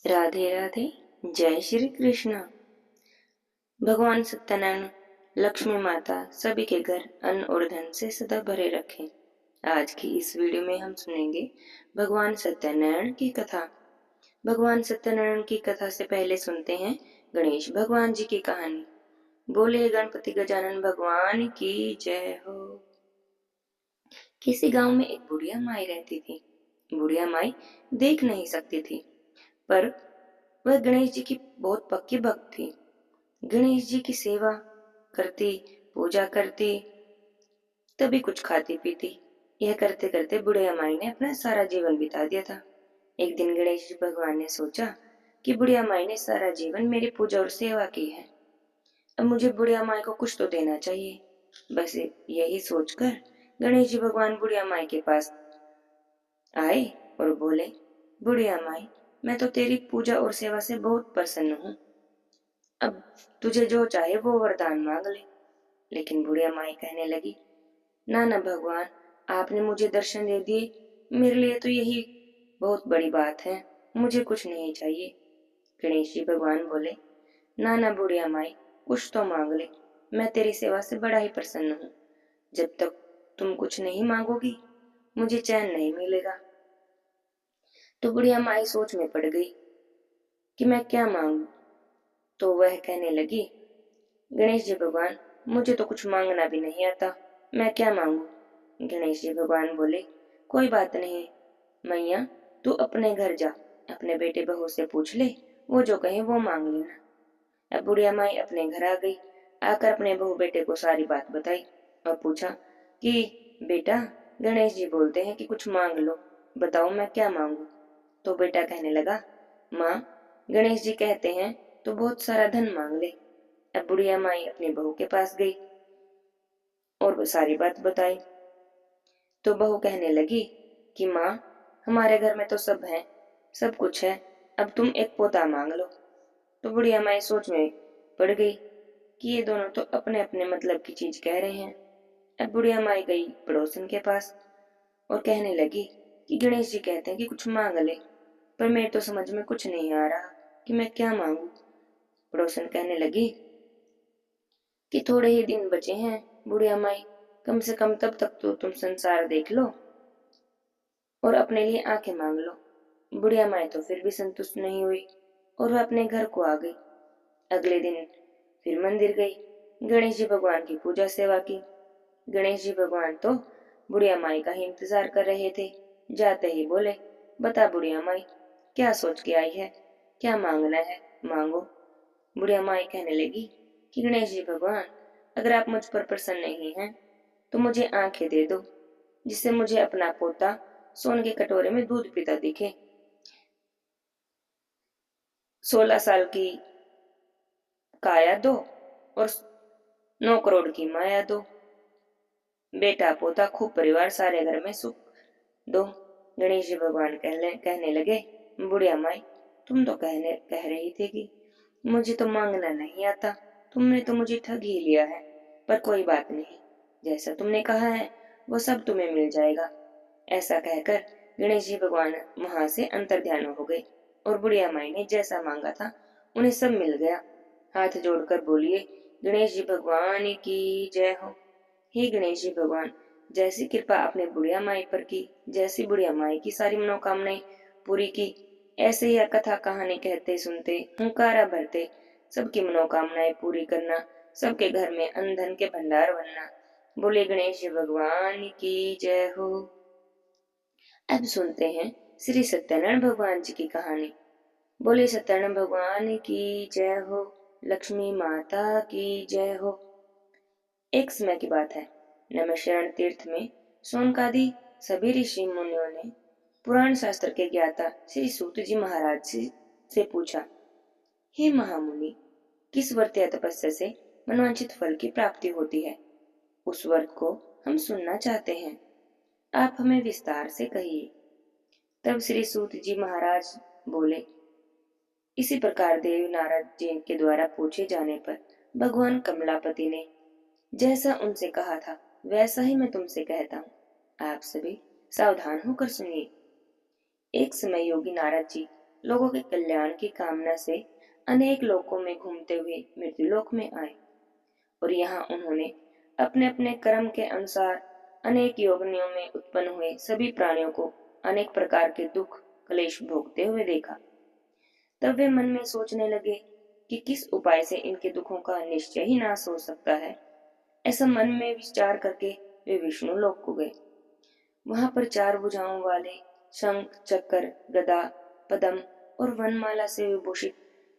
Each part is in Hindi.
राधे राधे। जय श्री कृष्ण। भगवान सत्यनारायण, लक्ष्मी माता सभी के घर अन्न और धन से सदा भरे रखें। आज की इस वीडियो में हम सुनेंगे भगवान सत्यनारायण की कथा। भगवान सत्यनारायण की कथा से पहले सुनते हैं गणेश भगवान जी की कहानी। बोले गणपति गजानन भगवान की जय हो। किसी गांव में एक बुढ़िया माई रहती थी। बुढ़िया माई देख नहीं सकती थी, पर वह गणेश जी की बहुत पक्की भक्त थी। गणेश जी की सेवा करती, पूजा करती, तभी कुछ खाती पीती। यह करते करते बुढ़िया माई ने अपना सारा जीवन बिता दिया था। एक दिन गणेश जी भगवान ने सोचा कि बुढ़िया माई ने सारा जीवन मेरी पूजा और सेवा की है, अब मुझे बुढ़िया माई को कुछ तो देना चाहिए। बस यही सोचकर गणेश जी भगवान बुढ़िया माई के पास आए और बोले, बुढ़िया माई, मैं तो तेरी पूजा और सेवा से बहुत प्रसन्न हूँ। अब तुझे जो चाहे वो वरदान मांग ले। लेकिन बुढ़िया माई कहने लगी, ना ना भगवान, आपने मुझे दर्शन दे दिए, मेरे लिए तो यही बहुत बड़ी बात है, मुझे कुछ नहीं चाहिए। गणेश जी भगवान बोले, ना ना बुढ़िया माई, कुछ तो मांग ले, मैं तेरी सेवा से बड़ा ही प्रसन्न हूँ। जब तक तुम कुछ नहीं मांगोगी मुझे चैन नहीं मिलेगा। तो बुढ़िया माई सोच में पड़ गई कि मैं क्या मांगू। तो वह कहने लगी, गणेश जी भगवान, मुझे तो कुछ मांगना भी नहीं आता, मैं क्या मांगू। गणेश जी भगवान बोले, कोई बात नहीं मैया, तू अपने घर जा, अपने बेटे बहू से पूछ ले, वो जो कहे वो मांग लेना। अब बुढ़िया माई अपने घर आ गई। आकर अपने बहू बेटे को सारी बात बताई और पूछा कि बेटा, गणेश जी बोलते हैं कि कुछ मांग लो, बताओ मैं क्या मांगू। तो बेटा कहने लगा, माँ, गणेश जी कहते हैं तो बहुत सारा धन मांग ले। अब बुढ़िया माई अपनी बहू के पास गई और वो सारी बात बताई। तो बहू कहने लगी कि माँ, हमारे घर में तो सब है, सब कुछ है, अब तुम एक पोता मांग लो। तो बुढ़िया माई सोच में पड़ गई कि ये दोनों तो अपने अपने मतलब की चीज कह रहे हैं। अब बुढ़िया माई गई पड़ोसन के पास और कहने लगी कि गणेश जी कहते हैं कि कुछ मांग ले, पर मेरे तो समझ में कुछ नहीं आ रहा कि मैं क्या मांगू। पड़ोसन कहने लगी कि थोड़े ही दिन बचे हैं बुढ़िया माई, कम से कम तब तक तो तुम संसार देख लो और अपने लिए आंखें मांग लो। बुढ़िया माई तो फिर भी संतुष्ट नहीं हुई और वह अपने घर को आ गई। अगले दिन फिर मंदिर गई, गणेश जी भगवान की पूजा सेवा की। गणेश जी भगवान तो बुढ़िया माई का ही इंतजार कर रहे थे। जाते ही बोले, बता बुढ़िया माई, क्या सोच के आई है, क्या मांगना है, मांगो। बुढ़िया माई कहने लगी कि गणेश जी भगवान, अगर आप मुझ पर प्रसन्न नहीं हैं तो मुझे आंखें दे दो, जिससे मुझे अपना पोता सोने के कटोरे में दूध पीता दिखे। 16 साल की काया दो और 9 करोड़ की माया दो, बेटा पोता खूब परिवार सारे घर में सुख दो। गणेश जी भगवान कहने लगे, बुढ़िया माई, तुम तो कह रही थी कि मुझे तो मांगना नहीं आता, तुमने तो मुझे ठग ही लिया है, पर कोई बात नहीं, जैसा तुमने कहा है वो सब तुम्हें मिल जाएगा। ऐसा कहकर गणेश जी भगवान वहां से अंतर्ध्यान हो गए और बुढ़िया माई ने जैसा मांगा था उन्हें सब मिल गया। हाथ जोड़कर बोलिए, गणेश जी भगवान की जय हो। हे गणेश जी भगवान, जैसी कृपा आपने बुढ़िया माई पर की, जैसी बुढ़िया माई की सारी मनोकामनाएं पूरी की, ऐसे ही कथा कहानी कहते सुनते हुंकारा भरते सबकी मनोकामनाएं पूरी करना, सबके घर में अन्न धन के भंडार बनना। बोले गणेश जी भगवान की जय हो। अब सुनते हैं श्री सत्यनारायण भगवान जी की कहानी। बोले सत्यनारायण भगवान की जय हो, लक्ष्मी माता की जय हो। एक समय की बात है, नमशरण तीर्थ में सोनकादि सभी ऋषि मुनियों ने पुराण शास्त्र के ज्ञाता श्री सूत जी महाराज से पूछा, हे महामुनि, किस व्रत या तपस्या से मनवांछित फल की प्राप्ति होती है? उस व्रत को हम सुनना चाहते हैं, आप हमें विस्तार से कहिए। तब श्री सूत जी महाराज बोले, इसी प्रकार देव नारद जी के द्वारा पूछे जाने पर भगवान कमलापति ने जैसा उनसे कहा था वैसा ही मैं तुमसे कहता हूँ, आप सभी सावधान होकर सुनिए। एक समय योगी नारद जी लोगों के कल्याण की कामना से अनेक लोकों में घूमते हुए मृत्युलोक में आए और यहाँ उन्होंने अपने अपने कर्म के अनुसार अनेक योनियों में उत्पन्न हुए सभी प्राणियों को अनेक प्रकार के दुख क्लेश भोगते हुए देखा। तब वे मन में सोचने लगे कि किस उपाय से इनके दुखों का निश्चय ही नाश हो सकता है। ऐसा मन में विचार करके वे विष्णु लोक को गए। वहां पर 4 भुजाओं वाले शंख चक्र गदा पद्म और वनमाला से विभूषित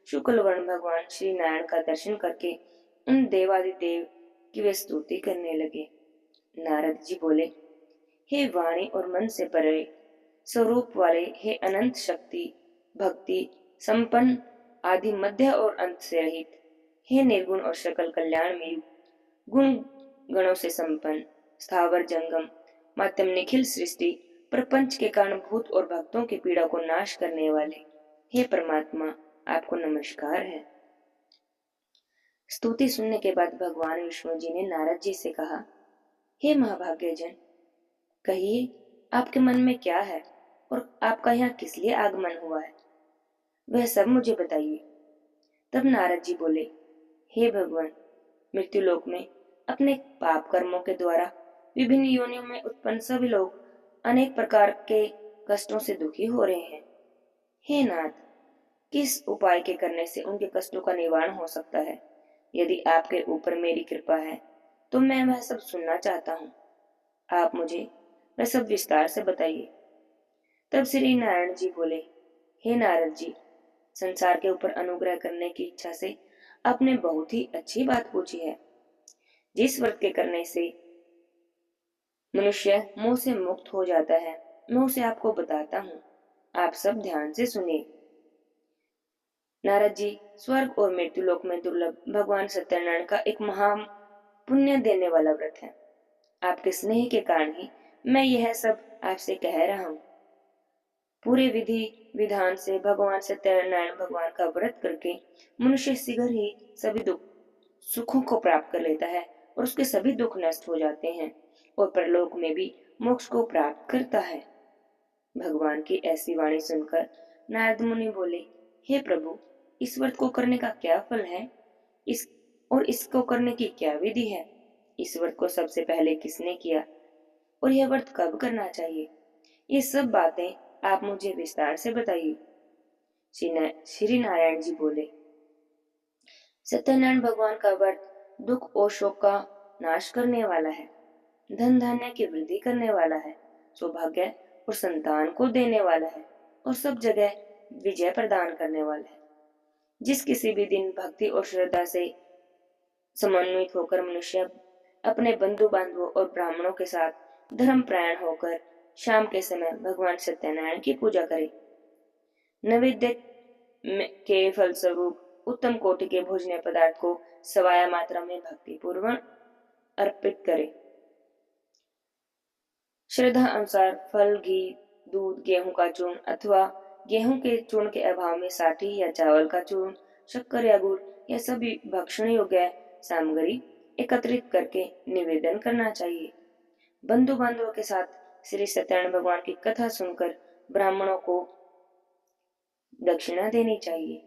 शुक्ल वर्ण भगवान श्री नारायण का दर्शन करके उन देवादिदेव की वे स्तुति करने लगे। नारद जी बोले, हे वाणी और मन से परे स्वरूप वाले, हे अनंत शक्ति भक्ति संपन्न आदि मध्य और अंत से रहित, हे निर्गुण और सकल कल्याण में गुण गणों से संपन्न स्थावर जंगम माध्यम निखिल सृष्टि प्रपंच के कारण भूत और भक्तों की पीड़ा को नाश करने वाले, हे परमात्मा आपको नमस्कार है। स्तुति सुनने के बाद भगवान विष्णु जी ने नारद जी से कहा, हे महाभाग्यजन, कहिए आपके मन में क्या है और आपका यहाँ किस लिए आगमन हुआ है, वह सब मुझे बताइए। तब नारद जी बोले, हे भगवान, मृत्युलोक में अपने पाप कर्मों के द्वारा विभिन्न योनियों में उत्पन्न सभी लोग अनेक प्रकार के कष्टों से दुखी हो रहे हैं। हे नाथ, किस उपाय के करने से उनके कष्टों का निवारण हो सकता है? यदि आपके ऊपर मेरी कृपा है तो मैं वह सब सुनना चाहता हूँ। आप मुझे वह सब विस्तार से बताइए। तब श्री नारायण जी बोले, हे नारद जी, संसार के ऊपर अनुग्रह करने की इच्छा से आपने बहुत ही अच्छी बात पूछी है। जिस व्रत के करने से मनुष्य मोह से मुक्त हो जाता है, मैं उसे आपको बताता हूँ। आप सब ध्यान से सुनिए। नारद जी, स्वर्ग और मृत्युलोक में दुर्लभ भगवान सत्यनारायण का एक महान पुण्य देने वाला व्रत है। आपके स्नेह के कारण ही मैं यह सब आपसे कह रहा हूँ। पूरे विधि विधान से भगवान सत्यनारायण भगवान का व्रत करके मनुष्य शीघ्र ही सभी दुख सुखों को प्राप्त कर लेता है और उसके सभी दुख नष्ट हो जाते हैं और परलोक में भी मोक्ष को प्राप्त करता है। भगवान की ऐसी वाणी सुनकर नारद मुनि बोले, हे प्रभु, इस व्रत को करने का क्या फल है, इसको करने की क्या विधि है? इस व्रत को सबसे पहले किसने किया और यह व्रत कब करना चाहिए? ये सब बातें आप मुझे विस्तार से बताइए। श्री नारायण जी बोले, सत्यनारायण भगवान का व्रत दुख और शोक का नाश करने वाला है, धन धान्य की वृद्धि करने वाला है, सौभाग्य और संतान को देने वाला है और सब जगह विजय प्रदान करने वाला है। जिस किसी भी दिन भक्ति और श्रद्धा से समन्वित होकर मनुष्य अपने बंधु बांधवों और ब्राह्मणों के साथ धर्म प्रायण होकर शाम के समय भगवान सत्यनारायण की पूजा करे, नैवेद्य के फलस्वरूप उत्तम कोटि के भोजनीय पदार्थ को सवाया मात्रा में भक्ति पूर्वक अर्पित करे, श्रद्धा अनुसार फल घी दूध गेहूं का चूर्ण अथवा गेहूं के चूर्ण के अभाव में साठी या चावल का चूर्ण शक्कर या गुड़ या सभी भक्षण योग्य सामग्री एकत्रित करके निवेदन करना चाहिए। बंधु बांधवों के साथ श्री सत्यनारायण भगवान की कथा सुनकर ब्राह्मणों को दक्षिणा देनी चाहिए।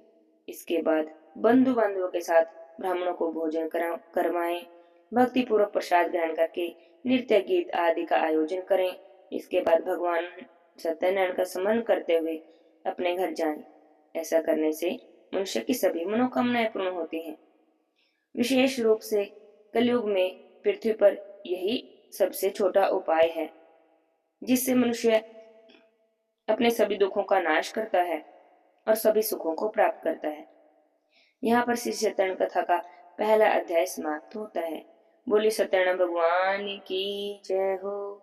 इसके बाद बंधु बांधवों के साथ ब्राह्मणों को भोजन करवाएं, भक्ति पूर्वक प्रसाद ग्रहण करके नृत्य गीत आदि का आयोजन करें। इसके बाद भगवान सत्यनारायण का स्मरण करते हुए अपने घर जाएं। ऐसा करने से मनुष्य की सभी मनोकामनाएं पूर्ण होती हैं। विशेष रूप से कलयुग में पृथ्वी पर यही सबसे छोटा उपाय है जिससे मनुष्य अपने सभी दुखों का नाश करता है और सभी सुखों को प्राप्त करता है। यहाँ पर श्री सत्यनारायण कथा का पहला अध्याय समाप्त होता है। बोली सत्यनारायण भगवान की जय हो।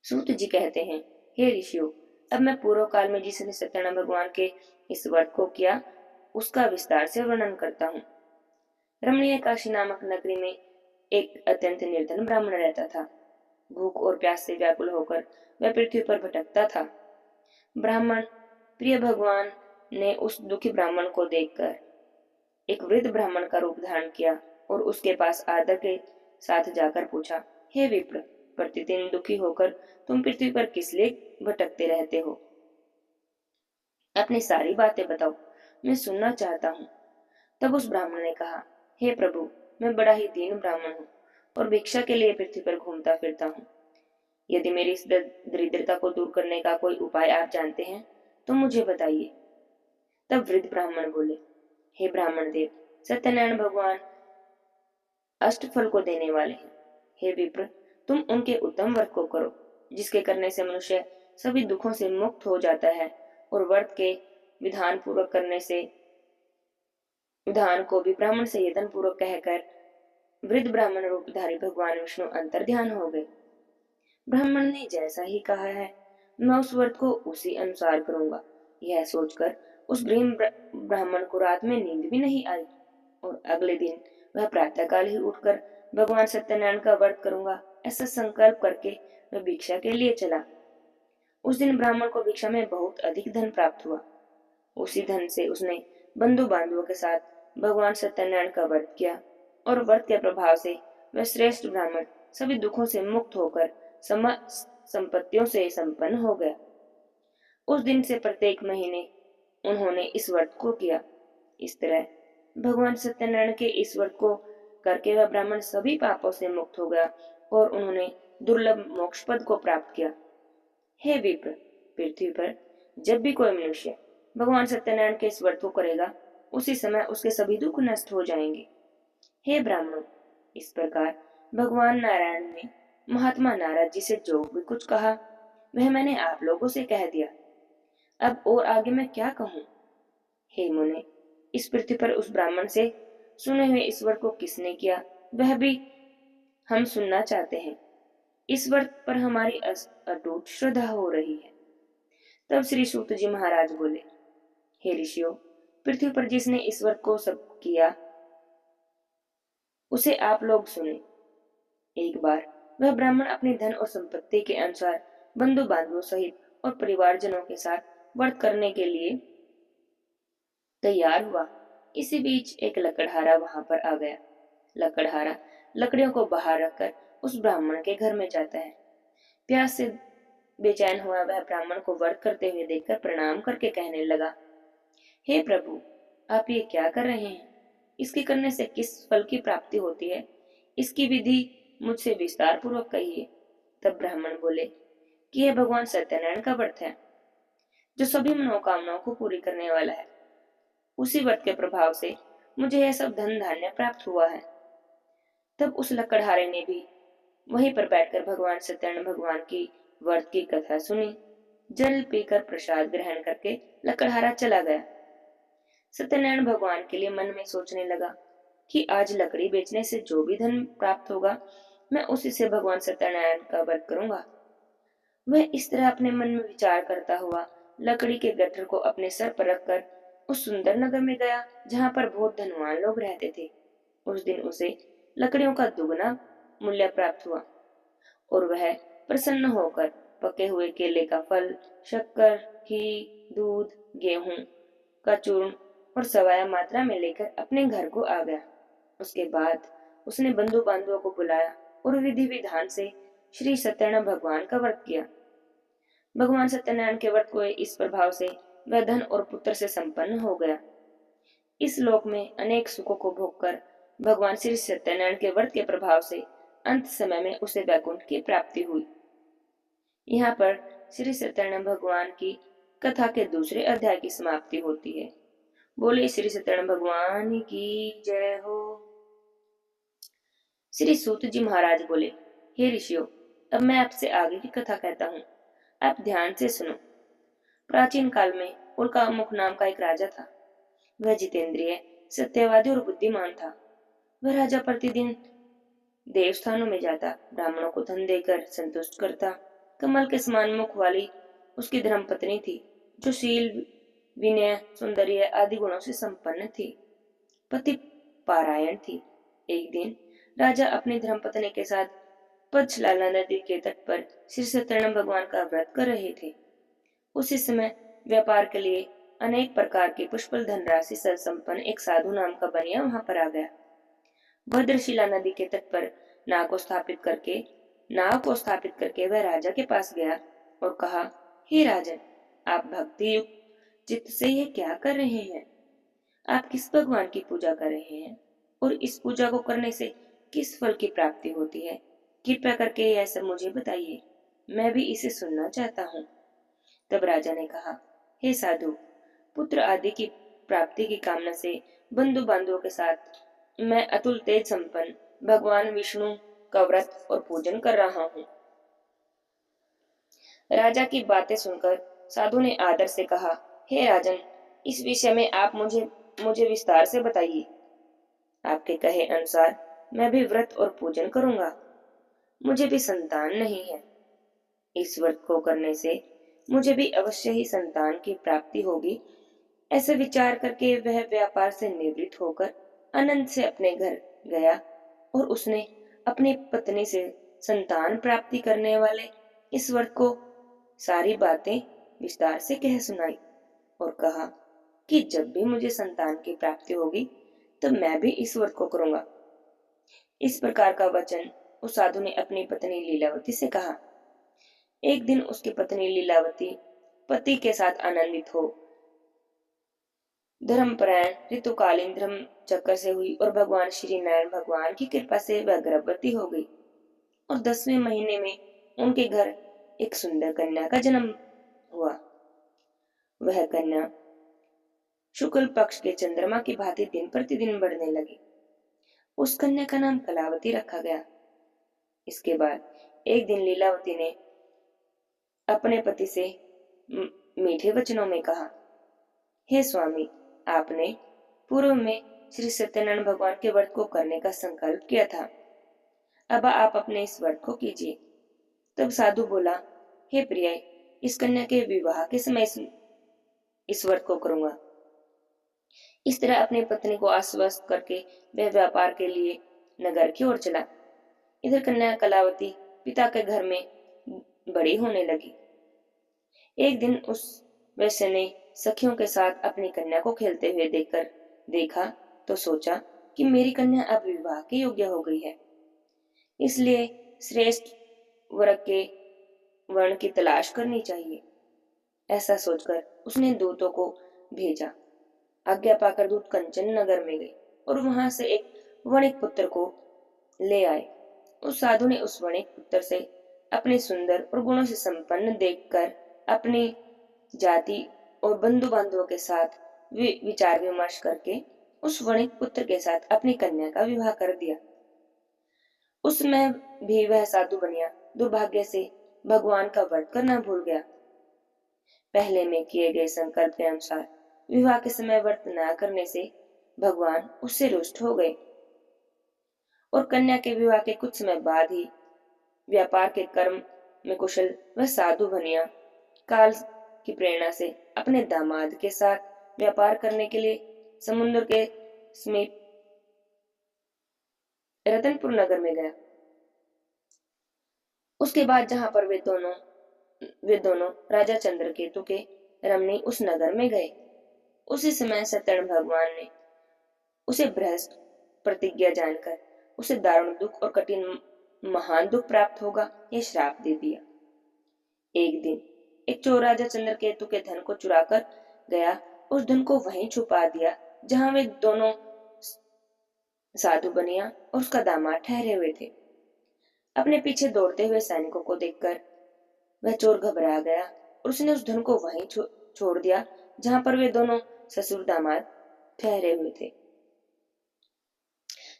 सूत जी कहते हैं, हे ऋषियों, अब मैं पूर्व काल में जिसने सत्यनारायण भगवान के इस व्रत को किया उसका विस्तार से वर्णन करता हूँ। रमणीय काशी नामक नगरी में एक अत्यंत निर्धन ब्राह्मण रहता था। भूख और प्यास से व्याकुल होकर वह पृथ्वी पर भटकता था। ब्राह्मण प्रिय भगवान ने उस दुखी ब्राह्मण को देखकर एक वृद्ध ब्राह्मण का रूप धारण किया और उसके पास आदर के साथ जाकर पूछा, हे विप्र, प्रतिदिन दुखी होकर तुम पृथ्वी पर किस लिए भटकते रहते हो? अपनी सारी बातें बताओ, मैं सुनना चाहता हूँ। तब उस ब्राह्मण ने कहा, हे प्रभु, मैं बड़ा ही दीन ब्राह्मण हूँ और भिक्षा के लिए पृथ्वी पर घूमता फिरता हूँ। यदि मेरी इस दरिद्रता को दूर करने का कोई उपाय आप जानते हैं तो मुझे बताइए। तब वृद्ध ब्राह्मण बोले, हे ब्राह्मण देव, सत्यनारायण भगवान अष्टफल को देने वाले हैं। हे विप्र, तुम उनके उत्तम व्रत को करो, जिसके करने से मनुष्य सभी दुखों से मुक्त हो जाता है, और व्रत के विधान पूर्वक करने से विधान को भी ब्राह्मण से यत्न पूर्वक कहकर वृद्ध ब्राह्मण रूपधारी भगवान विष्णु अंतर ध्यान हो गए। ब्राह्मण ने जैसा ही कहा है, मैं उस व्रत को उसी अनुसार करूंगा। यह सोचकर उस ब्राह्मण को रात में नींद भी नहीं आई, और अगले दिन वह प्रातःकाल ही उठकर भगवान सत्यनारायण का व्रत करूंगा ऐसा संकल्प करके वह भिक्षा के लिए चला। उस दिन ब्राह्मण को भिक्षा में बहुत अधिक धन प्राप्त हुआ। उसी धन से उसने बंधु बांधवों के साथ भगवान सत्यनारायण का व्रत किया, और व्रत के प्रभाव से वह श्रेष्ठ ब्राह्मण सभी दुखों से मुक्त होकर समस्त संपत्तियों से संपन्न हो गया। उस दिन से प्रत्येक महीने उन्होंने इस व्रत को किया। इस तरह भगवान सत्यनारायण के इस व्रत को करके वह ब्राह्मण सभी पापों से मुक्त हो गया और उन्होंने दुर्लभ मोक्ष पद को प्राप्त किया। हे विप्र, पृथ्वी पर जब भी कोई मनुष्य भगवान सत्यनारायण के इस व्रत को करेगा, उसी समय उसके सभी दुख नष्ट हो जाएंगे। हे ब्राह्मणों, इस प्रकार भगवान नारायण ने महात्मा नारद जी से जो भी कुछ कहा वह मैंने आप लोगों से कह दिया। अब और आगे मैं क्या कहूँ? हे मुने, इस पृथ्वी पर उस ब्राह्मण से सुने हुए इस व्रत को किसने किया वह भी हम सुनना चाहते हैं। इस व्रत पर हमारी अटूट श्रद्धा हो रही है। तब श्री सूत जी महाराज बोले, हे ऋषियों, पृथ्वी पर जिसने इस व्रत को सब किया उसे आप लोग सुने। एक बार वह ब्राह्मण अपने धन और संपत्ति के अनुसार बंधु बांधवों सहित और परिवारजनों के साथ व्रत करने के लिए तैयार हुआ। इसी बीच एक लकड़हारा वहां पर आ गया। लकड़हारा लकड़ियों को बाहर रखकर उस ब्राह्मण के घर में जाता है। प्यास से बेचैन हुआ वह ब्राह्मण को व्रत करते हुए देखकर प्रणाम करके कहने लगा, हे प्रभु, आप ये क्या कर रहे हैं? इसके करने से किस फल की प्राप्ति होती है? इसकी विधि मुझसे विस्तार पूर्वक कहिए। तब ब्राह्मण बोले कि यह भगवान सत्यनारायण का व्रत है, जो सभी मनोकामनाओं को पूरी करने वाला है। उसी व्रत के प्रभाव से मुझे यह सब धन धान्य प्राप्त हुआ है। तब उस लकड़हारे ने भी वहीं पर बैठकर भगवान सत्यनारायण भगवान की व्रत की कथा सुनी। जल पीकर प्रसाद ग्रहण करके लकड़हारा चला गया। सत्यनारायण भगवान के लिए मन में सोचने लगा कि आज लकड़ी बेचने से जो भी धन प्राप्त होगा मैं उसी से भगवान सत्यनारायण का व्रत करूंगा। वह इस तरह अपने मन में विचार करता हुआ लकड़ी के गट्ठर को अपने सर पर रखकर उस सुंदर नगर में गया जहाँ पर बहुत धनवान लोग रहते थे। उस दिन उसे लकड़ियों का दुगना मूल्य प्राप्त हुआ और वह प्रसन्न होकर पके हुए केले का फल, शक्कर, घी, दूध, गेहूं का चूर्ण और सवाया मात्रा में लेकर अपने घर को आ गया। उसके बाद उसने बंधु बांधवों को बुलाया और विधि विधान से श्री सत्यनारायण भगवान का व्रत किया। भगवान सत्यनारायण के व्रत को इस प्रभाव से वह धन और पुत्र से संपन्न हो गया। इस लोक में अनेक सुखों को भोगकर भगवान श्री सत्यनारायण के व्रत के प्रभाव से अंत समय में उसे वैकुंठ की प्राप्ति हुई। यहाँ पर श्री सत्यनारायण भगवान की कथा के दूसरे अध्याय की समाप्ति होती है। बोले श्री सत्यनारायण भगवान की जय हो। श्री सूत जी महाराज बोले, हे ऋषियों, अब मैं आपसे आगे की कथा कहता हूँ, आप ध्यान से सुनो। प्राचीन काल में उल्कामुख नाम का एक राजा था। वह जितेंद्रिय, सत्यवादी और बुद्धिमान था। वह राजा प्रतिदिन देवस्थानों में जाता, ब्राह्मणों को धन देकर संतुष्ट करता। कमल के समान मुख वाली उसकी धर्मपत्नी थी, जो शील, विनय, सौंदर्य आदि गुणों से संपन्न थी। पति पारायण थी। एक दिन राजा अपनी धर्मपत्नी के साथ पंचलाला नदी के तट पर श्री सत्यनारायण भगवान का व्रत कर रहे थे। उसी समय व्यापार के लिए अनेक प्रकार की पुष्पल धनराशि से संपन्न एक साधु नाम का बनिया वहां पर आ गया। भद्रशिला नदी के तट पर नाव को स्थापित करके वह राजा के पास गया और कहा, हे राजन, आप भक्ति युक्त चित्त से ये क्या कर रहे हैं? आप किस भगवान की पूजा कर रहे हैं और इस पूजा को करने से किस फल की प्राप्ति होती है? कृपया करके यह सब मुझे बताइए, मैं भी इसे सुनना चाहता हूँ। तब राजा ने कहा, हे साधु, पुत्र आदि की प्राप्ति की कामना से बंधु बांधवों के साथ मैं अतुल तेज संपन्न भगवान विष्णु का व्रत और पूजन कर रहा हूँ। राजा की बातें सुनकर साधु ने आदर से कहा, हे राजन, इस विषय में आप मुझे विस्तार से बताइए। आपके कहे अनुसार मैं भी व्रत और पूजन करूंगा। मुझे भी संतान नहीं है। इस व्रत को करने से मुझे भी अवश्य ही संतान की प्राप्ति होगी। ऐसे विचार करके वह व्यापार से निवृत्त होकर आनंद से अपने घर गया और उसने अपनी पत्नी से संतान प्राप्ति करने वाले इस व्रत को सारी बातें विस्तार से कह सुनाई और कहा कि जब भी मुझे संतान की प्राप्ति होगी तब मैं भी इस व्रत को करूंगा। इस प्रकार का वचन उस साधु ने अपनी पत्नी लीलावती से कहा। एक दिन उसकी पत्नी लीलावती पति के साथ आनंदित हो धर्मपरायण ऋतुकालीन धर्म चक्कर से हुई और भगवान श्री नारायण भगवान की कृपा से वह गर्भवती हो गई और 10वें महीने में उनके घर एक सुंदर कन्या का जन्म हुआ। वह कन्या शुक्ल पक्ष के चंद्रमा की भांति दिन प्रतिदिन बढ़ने लगी। उस कन्या का नाम कलावती रखा गया। इसके बाद एक दिन लीलावती ने अपने पति से मीठे वचनों में कहा, हे स्वामी, आपने पूर्व में श्री सत्यनारायण भगवान के व्रत को करने का संकल्प किया था। अब आप अपने इस व्रत को कीजिए। तब साधु बोला, हे प्रिय, इस कन्या के विवाह के समय इस व्रत को करूंगा। इस तरह अपनी पत्नी को आश्वस्त करके वह व्यापार के लिए नगर की ओर चला। इधर कन्या कलावती पिता के घर में बड़ी होने लगी। एक दिन उस वैश्य ने सखियों के साथ अपनी कन्या को खेलते हुए देखा तो सोचा कि मेरी कन्या अब विवाह के योग्य हो गई है, इसलिए श्रेष्ठ वर्ण की तलाश करनी चाहिए। ऐसा सोचकर उसने दूतों को भेजा। आज्ञा पाकर दूत कंचन नगर में गए और वहां से एक वणिक पुत्र को ले आए। उस साधु ने उस वणिक पुत्र से अपने सुंदर और गुणों से संपन्न देखकर अपनी जाति और बंधु बांधवों के साथ विचार विमर्श करके उस वणिक पुत्र के साथ अपनी कन्या का विवाह कर दिया। उसमें भी वह साधु बनिया दुर्भाग्य से भगवान का व्रत करना भूल गया। पहले में किए गए संकल्प के अनुसार विवाह के समय व्रत न करने से भगवान उससे रुष्ट हो गए और कन्या के विवाह के कुछ समय बाद ही व्यापार के कर्म में कुशल वह साधु बनिया काल की प्रेरणा से अपने दामाद के साथ व्यापार करने के लिए समुद्र के समीप रतनपुर नगर में गया। उसके बाद जहां पर वे दोनों राजा चंद्रकेतु के रमणी उस नगर में गए, उसी समय सत्यनारायण भगवान ने उसे भ्रष्ट प्रतिज्ञा जानकर उसे दारुण दुख और कठिन महान दुख प्राप्त होगा यह श्राप दे दिया। एक दिन एक चोर राजा चंद्रकेतु के धन को चुराकर गया, उस धन को वहीं छुपा दिया जहां वे दोनों साधु बनिया और उसका दामाद ठहरे हुए थे। अपने पीछे दौड़ते हुए सैनिकों को देखकर वह चोर घबरा गया और उसने उस धन को वहीं छोड़ दिया जहां पर वे दोनों ससुर दामाद ठहरे हुए थे।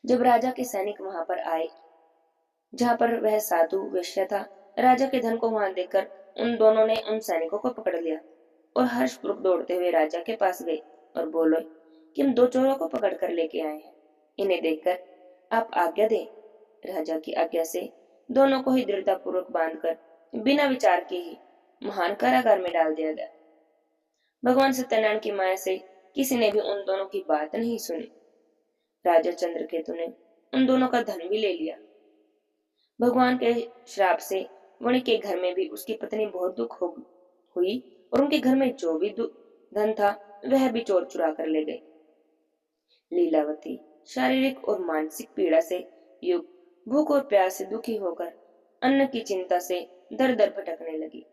जब राजा के सैनिक वहां पर आए जहां पर वह साधु वेश्या था, राजा के धन को वहां देखकर उन दोनों ने उन सैनिकों को पकड़ लिया और हर्षपूर्वक दौड़ते हुए राजा के पास गए और बोले कि हम 2 चोरों को पकड़ कर लेके आए हैं, इन्हें देखकर आप आज्ञा दें। राजा की आज्ञा से दोनों को ही दृढ़तापूर्वक बांधकर बिना विचार के ही महान कारागार में डाल दिया गया। भगवान सत्यनारायण की माया से किसी ने भी उन दोनों की बात नहीं सुनी। राजा चंद्रकेतु ने उन दोनों का धन भी ले लिया। भगवान के श्राप से वणिक के घर में भी उसकी पत्नी बहुत दुख हुई और उनके घर में जो भी धन था वह भी चोर चुरा कर ले गए। लीलावती शारीरिक और मानसिक पीड़ा से युक्त भूख और प्यास से दुखी होकर अन्न की चिंता से दर दर भटकने लगी।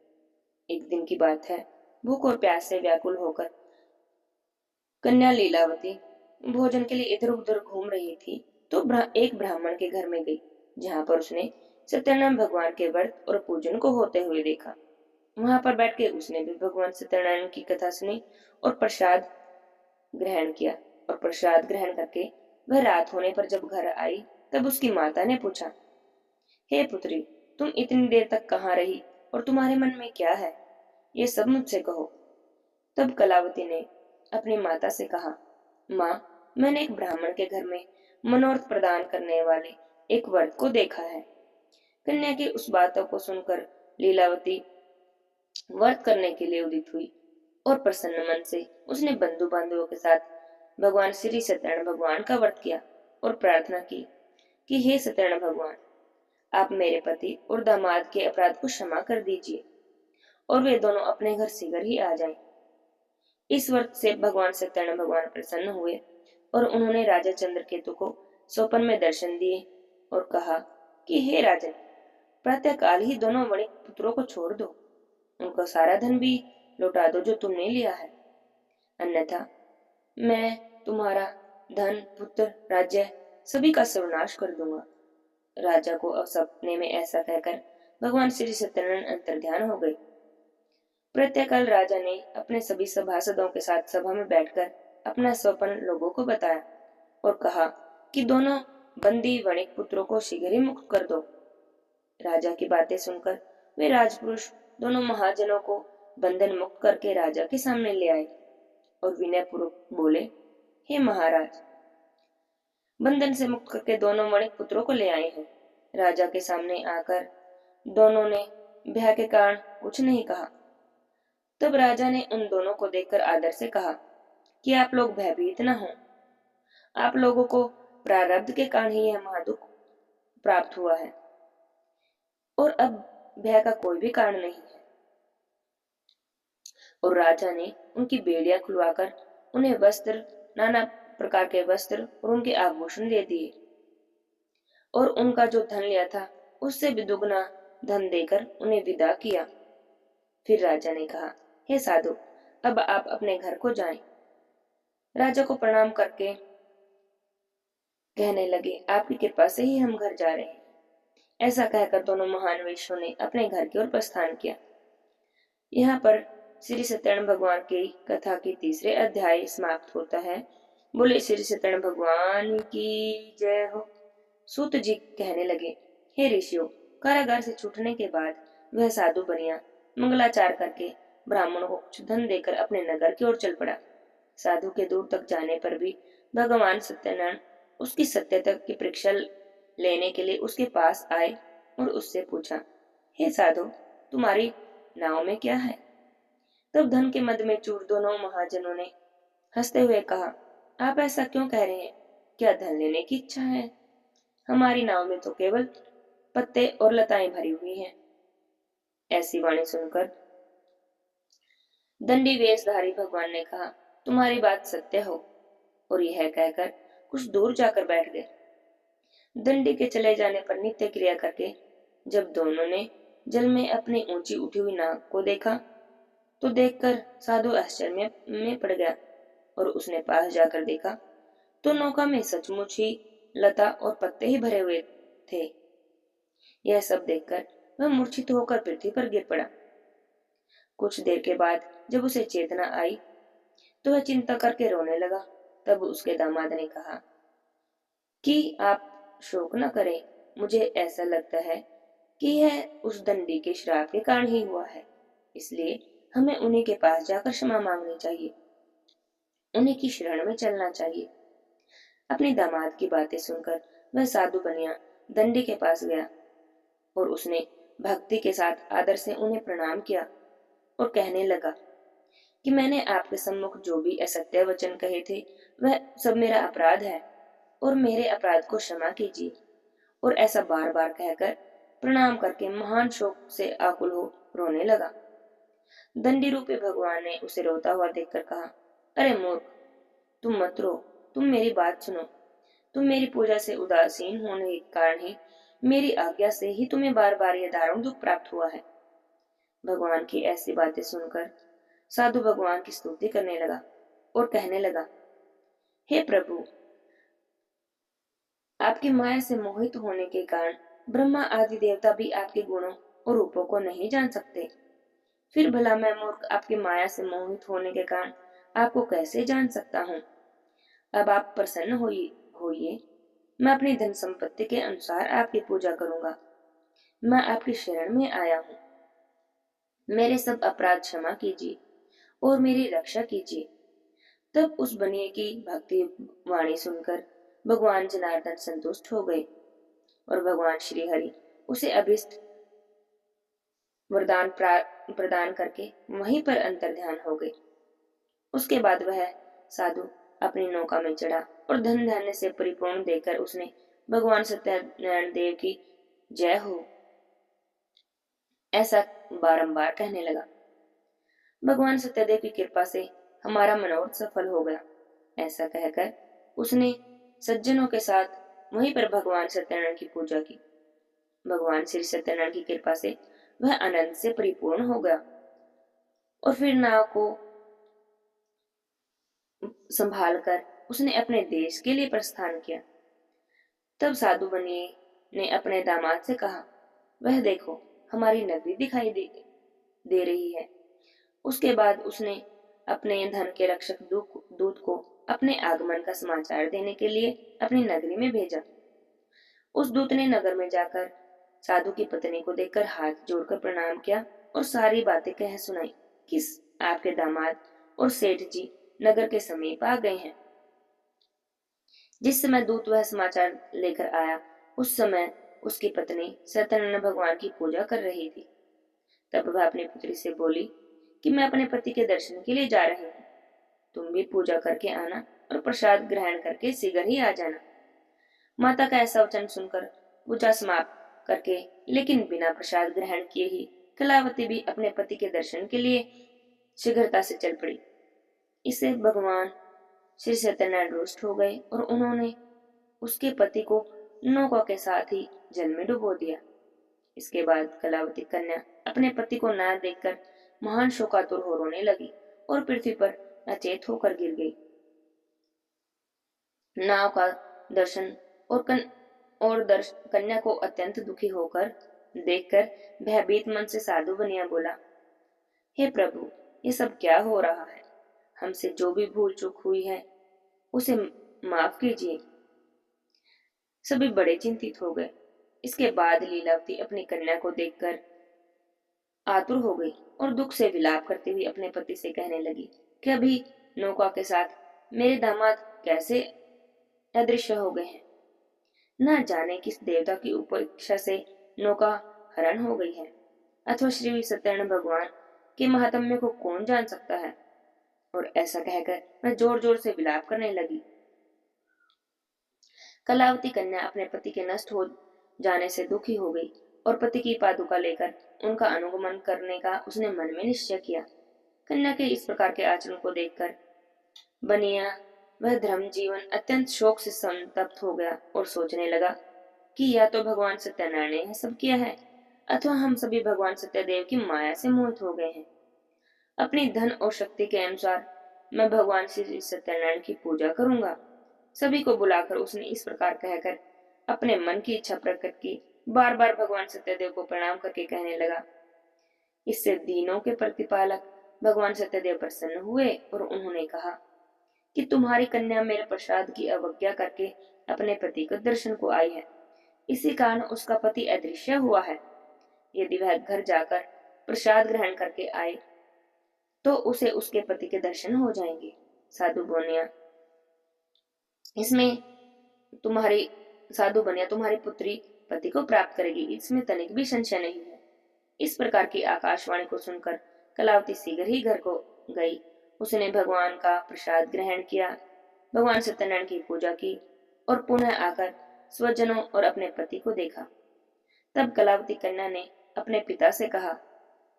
एक दिन की बात है, भूख और प्यास से व्याकुल होकर कन्या लीलावती भोजन के लिए इधर उधर घूम रही थी तो एक ब्राह्मण के घर में गई, जहां पर उसने सत्यनारायण भगवान के व्रत और पूजन को होते हुए देखा। वहां पर बैठ के उसने भी भगवान सत्यनारायण की कथा सुनी और प्रसाद ग्रहण किया। और प्रसाद ग्रहण करके वह रात होने पर जब घर आई, तब उसकी माता ने पूछा, हे पुत्री, तुम इतनी देर तक कहाँ रही और तुम्हारे मन में क्या है? ये सब मुझसे कहो। तब कलावती ने अपनी माता से कहा, माँ, मैंने एक ब्राह्मण के घर में मनोरथ प्रदान करने वाले एक व्रत को देखा है। कन्या की उस बातों को सुनकर लीलावती व्रत करने के लिए उदित हुई और प्रसन्न मन से उसने बंधु बांधवों के साथ भगवान श्री सत्यनारायण भगवान का व्रत किया और प्रार्थना की कि हे सत्यनारायण भगवान, आप मेरे पति और दामाद के अपराध को क्षमा कर दीजिए और वे दोनों अपने घर शीघ्र ही आ जाएं। इस व्रत से भगवान सत्यनारायण भगवान प्रसन्न हुए और उन्होंने राजा चंद्रकेतु को स्वप्न में दर्शन दिए और कहा कि हे राजन, प्रातःकाल ही दोनों वणिक पुत्रों को छोड़ दो, उनका सारा धन भी लौटा दो जो तुमने लिया है, अन्यथा मैं तुम्हारा धन, पुत्र, राज्य सभी का सर्वनाश कर दूंगा। राजा को अब सपने में ऐसा कहकर भगवान श्री सत्यनारायण अंतर्ध्यान हो गए। प्रत्येकल राजा ने अपने सभी सभासदों के साथ सभा में बैठकर अपना स्वप्न लोगों को बताया और कहा कि दोनों बंदी वणिक पुत्रों को शीघ्र ही मुक्त कर दो। राजा की बातें सुनकर वे राजपुरुष दोनों महाजनों को बंधन मुक्त करके राजा के सामने ले आए और विनय पूर्वक बोले, हे महाराज, बंधन से मुक्त करके दोनों वणिक पुत्रों को ले आए हैं। राजा के सामने आकर दोनों ने भय के कारण कुछ नहीं कहा। तब राजा ने उन दोनों को देखकर आदर से कहा कि आप लोग भयभीत न हो, आप लोगों को प्रारब्ध के कारण ही यह महादुख प्राप्त हुआ है और अब भय का कोई भी कारण नहीं है। और राजा ने उनकी बेड़ियां खुलवाकर उन्हें वस्त्र, नाना प्रकार के वस्त्र और उनके आभूषण दे दिए और उनका जो धन लिया था उससे भी दुगना धन देकर उन्हें विदा किया। फिर राजा ने कहा, हे साधु, अब आप अपने घर को जाएं। राजा को प्रणाम करके कहने लगे, आपकी कृपा से ही हम घर जा रहे हैं। ऐसा कहकर दोनों महान वेश्यों ने अपने घर की ओर प्रस्थान किया। यहाँ पर श्री सत्यनारायण भगवान की कथा की तीसरे अध्याय समाप्त होता है। बोले श्री सत्यनारायण भगवान की जय हो। सूत जी कहने लगे, हे ऋषियों, कारागार से छूटने के बाद वह साधु बनिया मंगलाचार करके ब्राह्मणों को कुछ धन देकर अपने नगर की ओर चल पड़ा। साधु के दूर तक जाने पर भी भगवान सत्यनारायण उसकी सत्यता की परीक्षा लेने के लिए उसके पास आए और उससे पूछा, हे साधु, तुम्हारी नाव में क्या है? तब धन के मद में चूर दोनों महाजनों ने हंसते हुए कहा, आप ऐसा क्यों कह रहे हैं? क्या धन लेने की इच्छा है? हमारी नाव में तो केवल पत्ते और लताएं भरी हुई हैं। ऐसी वाणी सुनकर दंडी वेशधारी भगवान ने कहा, तुम्हारी बात सत्य हो। और यह कहकर कुछ दूर जाकर बैठ गए। दंडी के चले जाने पर नित्य क्रिया करके जब दोनों ने जल में अपनी ऊंची उठी हुई नाक को देखा तो देखकर साधु आश्चर्य में पड़ गया और उसने पास जाकर देखा तो नौका में सचमुच ही लता और पत्ते ही भरे हुए थे। यह सब देखकर वह मूर्छित होकर पृथ्वी पर गिर पड़ा। कुछ देर के बाद जब उसे चेतना आई तो वह चिंता करके रोने लगा। तब उसके दामाद ने कहा कि आप शोक न करें, मुझे ऐसा लगता है कि यह उस दंडी के श्राप के कारण ही हुआ है, इसलिए हमें उन्हीं के पास जाकर क्षमा मांगनी चाहिए, उन्हीं की शरण में चलना चाहिए। अपने दामाद की बातें सुनकर वह साधु बनिया दंडी के पास गया और उसने भक्ति के साथ आदर से उन्हें प्रणाम किया और कहने लगा कि मैंने आपके सम्मुख जो भी असत्य वचन कहे थे वह सब मेरा अपराध है और मेरे अपराध को क्षमा कीजिए। और ऐसा बार बार कहकर प्रणाम करके महान शोक से आकुल हो रोने लगा। दंडी रूपी भगवान ने उसे रोता हुआ देखकर कहा, अरे मूर्ख, तुम मत रो, तुम मेरी बात सुनो। तुम मेरी पूजा से उदासीन होने के कारण ही मेरी आज्ञा से ही तुम्हें बार बार यह दारुण दुख प्राप्त हुआ है। भगवान की ऐसी बातें सुनकर साधु भगवान की स्तुति करने लगा और कहने लगा, हे प्रभु, आपकी माया से मोहित होने के कारण ब्रह्मा आदि देवता भी आपके गुणों और रूपों को नहीं जान सकते। फिर भला मैं मूर्ख आपकी माया से मोहित होने के कारण आपको कैसे जान सकता हूँ। अब आप प्रसन्न होइए। मैं अपनी धन संपत्ति के अनुसार आपकी पूजा करूंगा। मैं आपकी शरण में आया हूँ। मेरे सब अपराध क्षमा कीजिए और मेरी रक्षा कीजिए। तब उस बनिए की भक्ति वाणी सुनकर भगवान जनार्दन संतुष्ट हो गए और भगवान श्री हरि उसे अभिष्ट वरदान प्रदान करके वहीं पर अंतर्ध्यान हो गए। उसके बाद वह साधु अपनी नौका में चढ़ा और धन धान्य से परिपूर्ण देकर उसने भगवान सत्यनारायण देव की जय हो ऐसा बारंबार कहने लगा। भगवान सत्यदेव की कृपा से हमारा मनोरथ सफल हो गया, ऐसा कहकर उसने सज्जनों के साथ वहीं पर भगवान सत्यनारायण की पूजा की। भगवान श्री सत्यनारायण की कृपा से वह आनंद से परिपूर्ण हो गया और फिर नाव को संभालकर उसने अपने देश के लिए प्रस्थान किया। तब साधु बनिए ने अपने दामाद से कहा, वह देखो, हमारी नगरी दिखाई दे रही है। उसके बाद उसने अपने धन के रक्षक दूत को अपने आगमन का समाचार देने के लिए अपनी नगरी में भेजा। उस दूत ने नगर में जाकर साधु की पत्नी को देखकर हाथ जोड़कर प्रणाम किया और सारी बातें कह सुनाई कि आपके दामाद और सेठ जी नगर के समीप आ गए हैं। जिस समय दूत वह समाचार लेकर आया, उस समय उसकी पत्नी सत्यनारायण भगवान की पूजा कर रही थी। तब वह अपनी पुत्री से बोली कि मैं अपने पति के दर्शन के लिए जा रही हूँ। तुम भी पूजा करके आना और प्रसाद ग्रहण करके शीघ्र ही आ जाना। माता का ऐसा वचन सुनकर पूजा समाप्त करके लेकिन बिना प्रसाद ग्रहण किए ही कलावती भी अपने पति के दर्शन के लिए शीघ्रता से चल पड़ी। इससे भगवान श्री सत्यनारायण रुष्ट हो गए और उन्होंने उसके पति को नौका के साथ ही जल में डुबो दिया। इसके बाद कलावती कन्या अपने पति को न देखकर महान शोकातुर हो रोने लगी और पृथ्वी पर अचेत होकर गिर गई। नाव का दर्शन और कन्या को अत्यंत दुखी होकर देखकर भयभीत मन से साधु बनिया बोला, हे प्रभु, ये सब क्या हो रहा है। हमसे जो भी भूल चूक हुई है उसे माफ कीजिए। सभी बड़े चिंतित हो गए। इसके बाद लीलावती अपनी कन्या को देखकर आतुर हो गई और दुख से विलाप करते हुए अपने पति से कहने लगी कि अभी नौका के साथ मेरे दामाद कैसे अदृश्य हो गए हैं। न जाने किस देवता की उपेक्षा से नौका हरण हो गई है, अथवा श्री सत्यनारायण भगवान के महात्म्य को कौन जान सकता है। और ऐसा कहकर मैं जोर जोर से विलाप करने लगी। कलावती कन्या अपने पति के नष्ट हो जाने से दुखी हो गई और पति की पादुका लेकर उनका अनुगमन करने का उसने मन में निश्चय किया। कन्या के इस प्रकार के आचरण को देखकर बनिया वह धर्म जीवन अत्यंत शोक से संतप्त हो गया और सोचने लगा कि या तो भगवान सत्यनारायण ने यह सब किया है अथवा हम सभी भगवान सत्यदेव की माया से मोहित हो गए हैं। अपनी धन और शक्ति के अनुसार मैं भगवान श्री सत्यनारायण की पूजा करूंगा। सभी को बुलाकर उसने इस प्रकार कहकर अपने मन की इच्छा प्रकट की। बार बार भगवान सत्यदेव को प्रणाम करके कहने लगा। इससे दीनों के प्रतिपालक भगवान सत्यदेव प्रसन्न हुए और उन्होंने कहा कि तुम्हारी कन्या मेरे प्रसाद की अवज्ञा करके अपने पति के दर्शन को आई है। इसी कारण उसका पति अदृश्य हुआ है। यदि वह घर जाकर प्रसाद ग्रहण करके आए तो उसे उसके पति के दर्शन हो जाएंगे। साधु बनिया इसमें तुम्हारी साधु बनिया तुम्हारी पुत्री पति को प्राप्त करेगी, इसमें तनिक भी संशय नहीं है। इस प्रकार की आकाशवाणी को सुनकर कलावती शीघ्र ही घर को गई। उसने भगवान का प्रसाद ग्रहण किया, भगवान सत्यनारायण की पूजा की और पुनः आकर स्वजनों और अपने पति को देखा। तब कलावती कन्या ने अपने पिता से कहा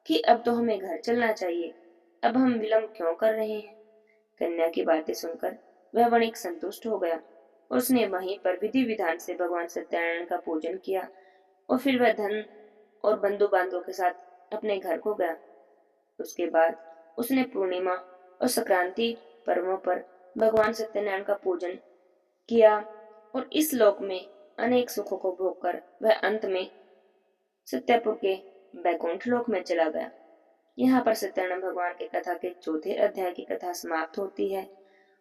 कि अब तो हमें घर चलना चाहिए, अब हम विलंब क्यों कर रहे हैं। कन्या की बातें सुनकर वह वणिक संतुष्ट हो गया और उसने वहीं पर विधि विधान से भगवान सत्यनारायण का पूजन किया और फिर वह धन और बंधु बांधवों के साथ अपने घर को गया। उसके बाद उसने पूर्णिमा और संक्रांति पर्वों पर भगवान सत्यनारायण का पूजन किया और इस लोक में अनेक सुखों को भोगकर वह अंत में सत्यपुर के बैकुंठ लोक में चला गया। यहाँ पर सत्यनारायण भगवान की कथा के चौथे अध्याय की कथा समाप्त होती है।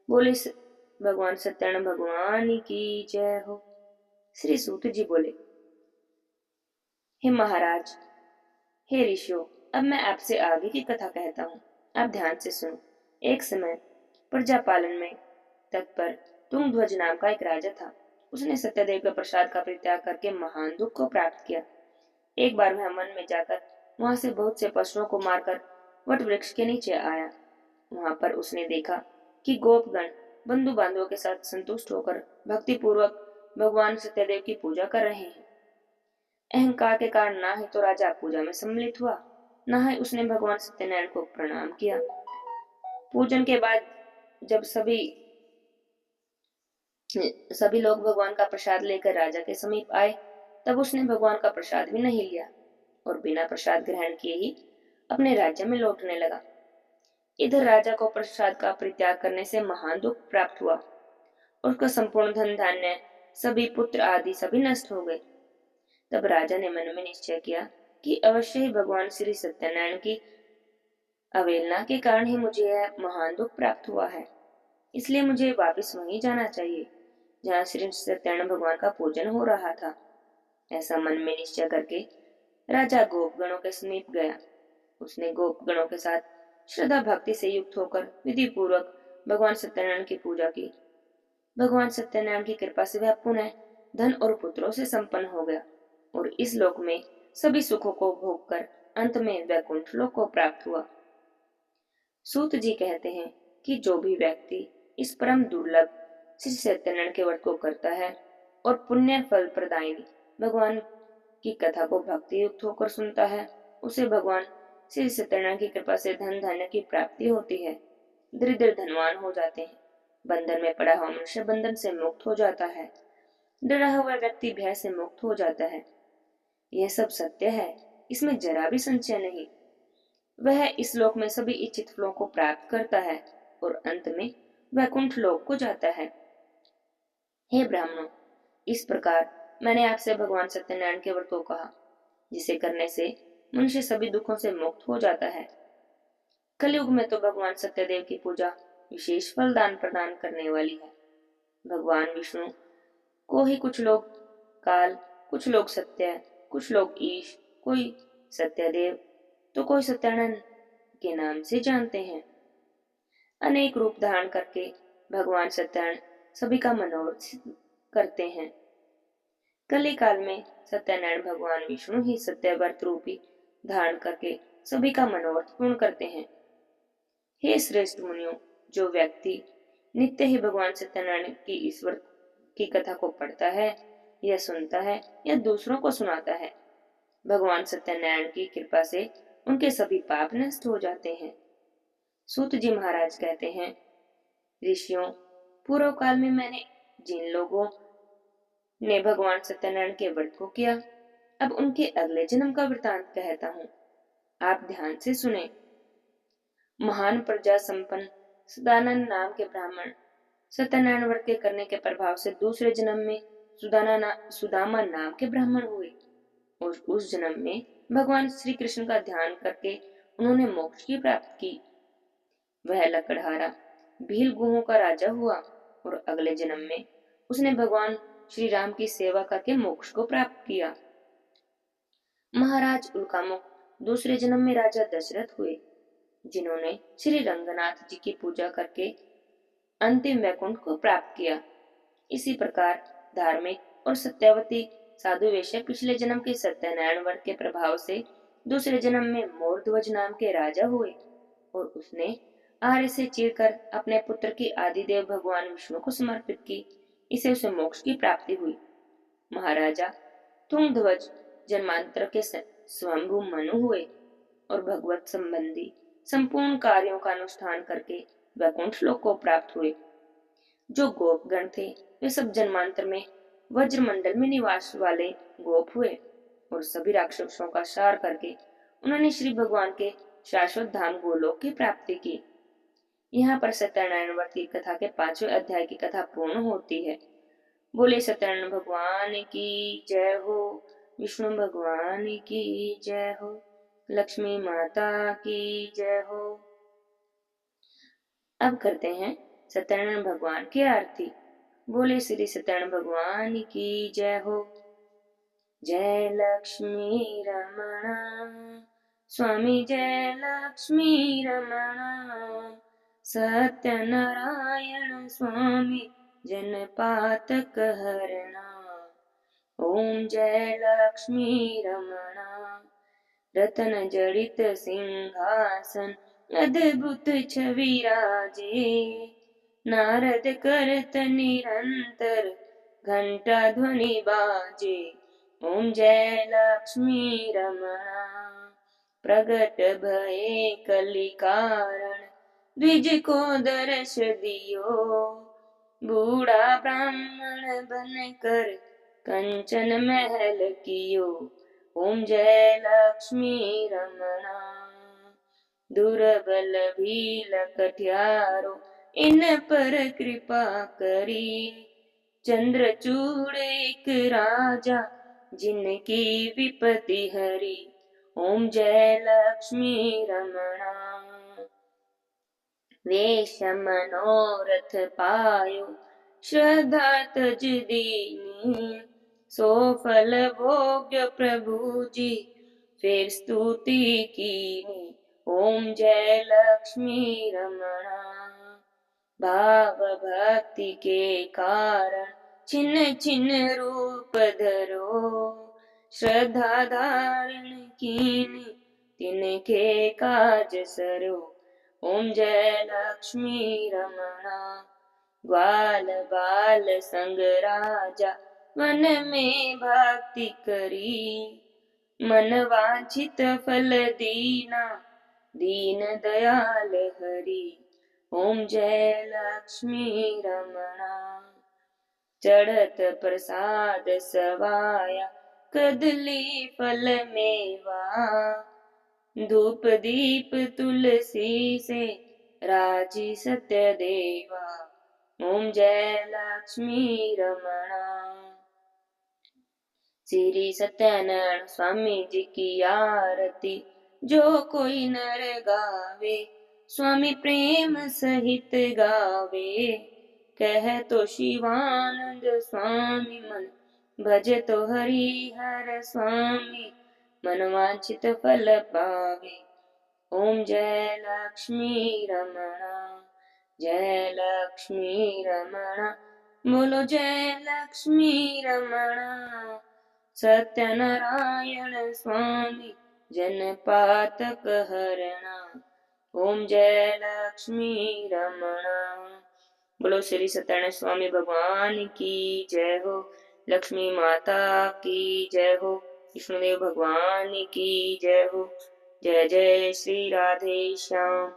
बोले भगवान सत्यनारायण भगवान की जय हो। श्री सूत जी बोले, हे महाराज, हे ऋषियों, अब मैं आपसे आगे की कथा कहता हूँ, आप ध्यान से सुनो। एक समय प्रजा पालन में तत्पर तुंगध्वज नाम का एक राजा था। उसने सत्यदेव के प्रसाद का परित्याग करके महान दुख को प्राप्त किया। एक बार वह वन में जाकर वहां से बहुत से पशुओं को मारकर वट वृक्ष के नीचे आया। वहां पर उसने देखा कि गोपगण बंधु बांधवों के साथ संतुष्ट होकर भक्ति पूर्वक भगवान सत्यदेव की पूजा कर रहे हैं। अहंकार के कारण ना ही तो राजा पूजा में सम्मिलित हुआ, ना ही उसने भगवान सत्यनारायण को प्रणाम किया। पूजन के बाद जब सभी लोग भगवान का प्रसाद लेकर राजा के समीप आए, तब उसने भगवान का प्रसाद भी नहीं लिया और बिना प्रसाद ग्रहण किए ही अपने राज्य में लौटने लगा। इधर राजा को प्रसाद का परित्याग करने से महान दुख प्राप्त हुआ। उसका संपूर्ण धन धान्य, सभी पुत्र आदि सभी नष्ट हो गए। तब राजा ने मन में निश्चय किया कि अवश्य ही भगवान श्री सत्यनारायण की अवहेलना के कारण ही मुझे यह महान दुख प्राप्त हुआ है। इसलिए मुझे वापस वहीं जाना चाहिए जहाँ श्री सत्यनारायण भगवान का पूजन हो रहा था। ऐसा मन में निश्चय करके राजा गोपगणों के समीप गया। उसने गोपगणों के साथ श्रद्धा भक्ति से युक्त होकर विधि पूर्वक भगवान सत्यनारायण की पूजा की। भगवान सत्यनारायण की कृपा से वह पुनः धन और पुत्रों से संपन्न हो गया और इस लोक में सभी सुखों को भोगकर अंत में वैकुंठ लोक को प्राप्त हुआ। सूत जी कहते हैं कि जो भी व्यक्ति इस परम दुर्लभ श्री सत्यनारायण के व्रत को करता है और पुण्य फल प्रदायिनी भगवान की कथा को भक्ति युक्त होकर सुनता है, उसे भगवान श्री सत्यनारायण की कृपा से धन धान्य की प्राप्ति होती है। दरिद्र धनवान हो जाते हैं। बंधन में पड़ा हुआ मनुष्य बंधन से मुक्त हो जाता है। डरा हुआ व्यक्ति भय से मुक्त हो जाता है। यह सब सत्य है, इसमें जरा भी संशय नहीं। वह इस लोक में सभी इच्छित फलों को प्राप्त करता है और अंत में वैकुंठ लोक को जाता है। हे ब्राह्मणों, इस प्रकार मैंने आपसे भगवान सत्यनारायण के व्रत को कहा, जिसे करने से मनुष्य सभी दुखों से मुक्त हो जाता है। कलयुग में तो भगवान सत्यदेव की पूजा विशेष फलदान प्रदान करने वाली है। भगवान विष्णु को ही कुछ लोग काल, कुछ लोग सत्य, कुछ लोग ईश, कोई सत्यदेव तो कोई सत्यानंद के नाम से जानते हैं। अनेक रूप धारण करके भगवान सत्यानंद सभी का मनोरथ करते हैं। कली काल में सत्यनारायण भगवान विष्णु ही सत्यव्रत रूपी धारण करके सभी का मनोरथ पूर्ण करते हैं। हे श्रेष्ठ मुनियों, जो व्यक्ति नित्य ही भगवान सत्यनारायण की ईश्वर की कथा को पढ़ता है या सुनता है या दूसरों को सुनाता है, भगवान सत्यनारायण की कृपा से उनके सभी पाप नष्ट हो जाते हैं। सूत जी महाराज कहते हैं, ऋषियों, पूर्व काल में मैंने जिन लोगों ने भगवान सत्यनारायण के व्रत को किया, अब उनके अगले जन्म का वृतांत कहता हूँ, आप ध्यान से सुने। महान प्रजा संपन्न सुदानंद नाम के ब्राह्मण सत्यनारायण व्रत के करने के प्रभाव से दूसरे जन्म में सुदामा नाम के ब्राह्मण हुए और उस जन्म में भगवान श्री कृष्ण का ध्यान करके उन्होंने मोक्ष की प्राप्ति की। वह लकड़हारा भील गुहों का राजा हुआ और अगले जन्म में उसने भगवान श्री राम की सेवा करके मोक्ष को प्राप्त किया। महाराज उल्कामुख दूसरे जन्म में राजा दशरथ हुए, जिन्होंने श्री रंगनाथ जी की पूजा करके अंतिम वैकुंठ को प्राप्त किया। इसी प्रकार धार्मिक और सत्यवती साधु वेश्या पिछले जन्म के सत्यनारायण व्रत के प्रभाव से दूसरे जन्म में मोरध्वज नाम के राजा हुए और उसने आर्य से चीरकर अपने पुत्र की आदिदेव भगवान विष्णु को समर्पित की। इसे उसे मोक्ष की प्राप्ति हुई। महाराजा तुंगध्वज जन्मांतर के स्वयंभू मनु हुए और भगवत संबंधी संपूर्ण कार्यों का अनुष्ठान करके वैकुंठ लोक को प्राप्त हुए। जो गोपगण थे वे सब जन्मांतर में वज्रमंडल में निवास वाले गोप हुए और सभी राक्षसों का सार करके उन्होंने श्री भगवान के शाश्वत धाम गोलोक की प्राप्ति की। यहाँ पर सत्यनारायण व्रत की कथा के 5वें अध्याय की कथा पूर्ण होती है। बोले सत्यनारायण भगवान की जय हो, विष्णु भगवान की जय हो, लक्ष्मी माता की जय हो। अब करते हैं सत्यनारायण भगवान की आरती। बोले श्री सत्यनारायण भगवान की जय हो। जय लक्ष्मी रमणा स्वामी, जय लक्ष्मी रमणा, सत्यनारायण स्वामी जनपातक हरणा। ओम जय लक्ष्मी रमणा, रतन जड़ित सिंहासन अद्भुत छवि राजे, नारद करत निरंतर घंटा ध्वनि बाजे। ओम जय लक्ष्मी रमणा, प्रगट भये कलि कारण, द्विज को दर्श दियो, बूढ़ा ब्राह्मण बनकर कंचन महल कियो। ओम जय लक्ष्मी रमणा, दुर्बल भील कटियारो इन पर कृपा करी, चंद्रचूड़ एक राजा जिनकी विपत्ति हरी। ओम जय लक्ष्मी रमणा, वेश मनोरथ पायो श्रद्धा तज दीनी, सो फल भोग्य प्रभु जी फिर स्तुति कीनी। ओम जय लक्ष्मी रमणा, भाव भक्ति के कारण छिन्न छिन्न रूप धरो, श्रद्धा धारण कीनी तिनके काज सरो। ओम जय लक्ष्मी रमणा, ग्वाल बाल संग राजा वन में भक्ति करी, मन वांछित फल दीना दीन दयाल हरि। ओम जय लक्ष्मी रमणा, चढ़त प्रसाद सवाया कदली फल मेवा, धूप दीप तुलसी से राजी सत्य देवा। ओम जय लक्ष्मी रमणा, श्री सत्यनारायण स्वामी जी की आरती जो कोई नर गावे, स्वामी प्रेम सहित गावे। कह तो शिवानंद स्वामी मन, भज तो हरि हर स्वामी, मन वांछित फल पावे। ओम जय लक्ष्मी रमणा, जय लक्ष्मी रमणा, बोलो जय लक्ष्मी रमणा, सत्यनारायण स्वामी जनपातक हरणा। ओम जय लक्ष्मी रमणा, बोलो श्री सत्यनारायण स्वामी भगवान की जय हो, लक्ष्मी माता की जय हो, विष्णुदेव भगवान की जय हो। जय जय श्री राधे श्याम।